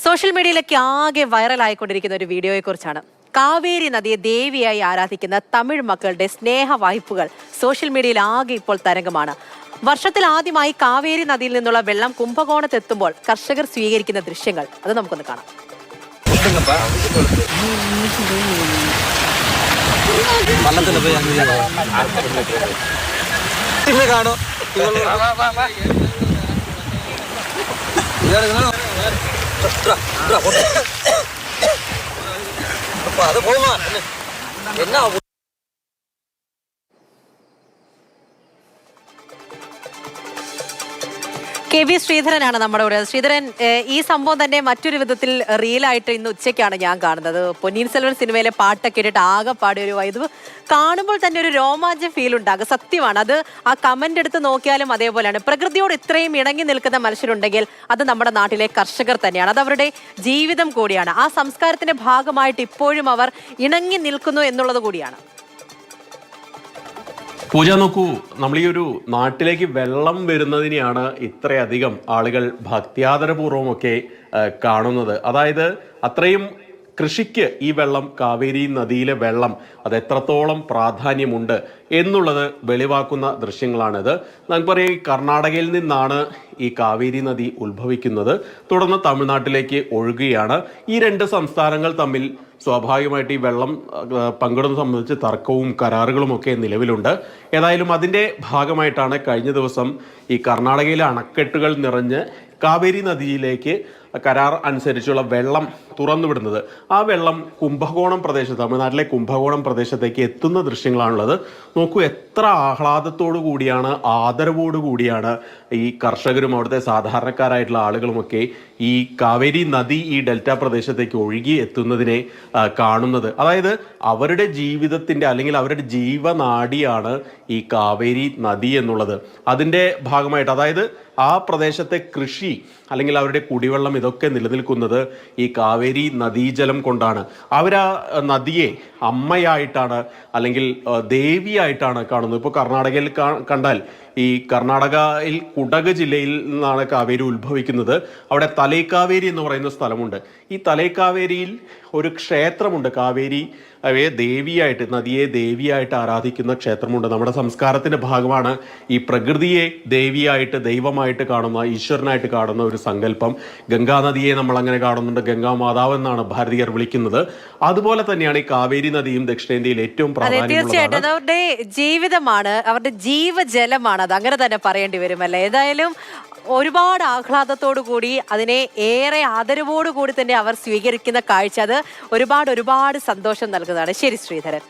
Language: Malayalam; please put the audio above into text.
സോഷ്യൽ മീഡിയയിലൊക്കെ ആകെ വൈറലായിക്കൊണ്ടിരിക്കുന്ന ഒരു വീഡിയോയെക്കുറിച്ചാണ്. കാവേരി നദിയെ ദേവിയായി ആരാധിക്കുന്ന തമിഴ് മക്കളുടെ സ്നേഹ വായ്പുകൾ സോഷ്യൽ മീഡിയയിൽ ആകെ ഇപ്പോൾ തരംഗമാണ്. വർഷത്തിൽ ആദ്യമായി കാവേരി നദിയിൽ നിന്നുള്ള വെള്ളം കുംഭകോണത്തെത്തുമ്പോൾ കർഷകർ സ്വീകരിക്കുന്ന ദൃശ്യങ്ങൾ അത് നമുക്കൊന്ന് കാണാം. കെ വി ശ്രീധരനാണ് നമ്മുടെ കൂടെ. ശ്രീധരൻ, ഈ സംഭവം തന്നെ മറ്റൊരു വിധത്തിൽ റീലായിട്ട് ഇന്ന് ഉച്ചയ്ക്കാണ് ഞാൻ കാണുന്നത്. പൊന്നിയിൻ സെൽവൻ സിനിമയിലെ പാട്ടൊക്കെ ഇട്ടിട്ട് ആകെ പാടിയൊരു ഇത് കാണുമ്പോൾ തന്നെ ഒരു രോമാഞ്ച ഫീൽ ഉണ്ടാകും. സത്യമാണ്. അത് ആ കമന്റ് എടുത്ത് നോക്കിയാലും അതേപോലെയാണ്. പ്രകൃതിയോട് ഇത്രയും ഇണങ്ങി നിൽക്കുന്ന മനുഷ്യരുണ്ടെങ്കിൽ അത് നമ്മുടെ നാട്ടിലെ കർഷകർ തന്നെയാണ്. അത് അവരുടെ ജീവിതം കൂടിയാണ്. ആ സംസ്കാരത്തിന്റെ ഭാഗമായിട്ട് ഇപ്പോഴും അവർ ഇണങ്ങി നിൽക്കുന്നു എന്നുള്ളത് കൂടിയാണ്. പൂജ, നോക്കൂ, നമ്മൾ ഈ ഒരു നാട്ടിലേക്ക് വെള്ളം വരുന്നതിനെയാണ് ഇത്രയധികം ആളുകൾ ഭക്ത്യാദരപൂർവ്വമൊക്കെ കാണുന്നത്. അതായത് അത്രയും കൃഷിക്ക് ഈ വെള്ളം, കാവേരി നദിയിലെ വെള്ളം, അത് എത്രത്തോളം പ്രാധാന്യമുണ്ട് എന്നുള്ളത് വെളിവാക്കുന്ന ദൃശ്യങ്ങളാണിത്. നമുക്കറിയാം, കർണാടകയിൽ നിന്നാണ് ഈ കാവേരി നദി ഉത്ഭവിക്കുന്നത്. തുടർന്ന് തമിഴ്നാട്ടിലേക്ക് ഒഴുകുകയാണ്. ഈ രണ്ട് സംസ്ഥാനങ്ങൾ തമ്മിൽ സ്വാഭാവികമായിട്ട് ഈ വെള്ളം പങ്കിടുന്നത് സംബന്ധിച്ച് തർക്കവും കരാറുകളും ഒക്കെ നിലവിലുണ്ട്. ഏതായാലും അതിൻ്റെ ഭാഗമായിട്ടാണ് കഴിഞ്ഞ ദിവസം ഈ കർണാടകയിലെ അണക്കെട്ടുകൾ നിറഞ്ഞ് കാവേരി നദിയിലേക്ക് കരാർ അനുസരിച്ചുള്ള വെള്ളം തുറന്നുവിടുന്നത്. ആ വെള്ളം കുംഭകോണം പ്രദേശത്ത്, തമിഴ്നാട്ടിലെ കുംഭകോണം പ്രദേശത്തേക്ക് എത്തുന്ന ദൃശ്യങ്ങളാണുള്ളത്. നോക്കൂ, എത്ര ആഹ്ലാദത്തോടു കൂടിയാണ്, ആദരവോടു കൂടിയാണ് ഈ കർഷകരും അവിടുത്തെ സാധാരണക്കാരായിട്ടുള്ള ആളുകളുമൊക്കെ ഈ കാവേരി നദി ഈ ഡെൽറ്റ പ്രദേശത്തേക്ക് ഒഴുകി എത്തുന്നതിനെ കാണുന്നത്. അതായത് അവരുടെ ജീവിതത്തിൻ്റെ അല്ലെങ്കിൽ അവരുടെ ജീവനാഡിയാണ് ഈ കാവേരി നദി എന്നുള്ളത്. അതിൻ്റെ ഭാഗമായിട്ട്, അതായത് ആ പ്രദേശത്തെ കൃഷി അല്ലെങ്കിൽ അവരുടെ കുടിവെള്ളം ഇതൊക്കെ നിലനിൽക്കുന്നത് ഈ കാവേരി നദീജലം കൊണ്ടാണ്. അവരാ നദിയെ അമ്മയായിട്ടാണ് അല്ലെങ്കിൽ ദേവിയായിട്ടാണ് കാണുന്നത്. ഇപ്പോൾ കർണാടകയിൽ കണ്ടാൽ, ഈ കർണാടകയിൽ കുടക് ജില്ലയിൽ നിന്നാണ് കാവേരി ഉത്ഭവിക്കുന്നത്. അവിടെ തലേക്കാവേരി എന്ന് പറയുന്ന സ്ഥലമുണ്ട്. ഈ തലേക്കാവേരിയിൽ ഒരു ക്ഷേത്രമുണ്ട്. കാവേരി ദേവിയായിട്ട്, നദിയെ ദേവിയായിട്ട് ആരാധിക്കുന്ന ക്ഷേത്രമുണ്ട്. നമ്മുടെ സംസ്കാരത്തിന്റെ ഭാഗമാണ് ഈ പ്രകൃതിയെ ദേവിയായിട്ട്, ദൈവമായിട്ട് കാണുന്ന, ഈശ്വരനായിട്ട് കാണുന്ന ഒരു സങ്കല്പം. ഗംഗാനദിയെ നമ്മൾ അങ്ങനെ കാണുന്നുണ്ട്. ഗംഗാ മാതാവ് എന്നാണ് ഭാരതീയർ വിളിക്കുന്നത്. അതുപോലെ തന്നെയാണ് ഈ കാവേരി നദിയും ദക്ഷിണേന്ത്യയിൽ ഏറ്റവും തീർച്ചയായിട്ടും അവരുടെ ജീവിതമാണ്, അവരുടെ ജീവജലമാണ്. അത് അങ്ങനെ തന്നെ പറയേണ്ടി വരും അല്ലേ? ഏതായാലും ഒരുപാട് ആഹ്ലാദത്തോടു കൂടി, അതിനെ ഏറെ ആദരവോടു കൂടി തന്നെ അവർ സ്വീകരിക്കുന്ന കാഴ്ച, അത് ഒരുപാട് സന്തോഷം നൽകുന്നതാണ്. ശരി ശ്രീധരൻ.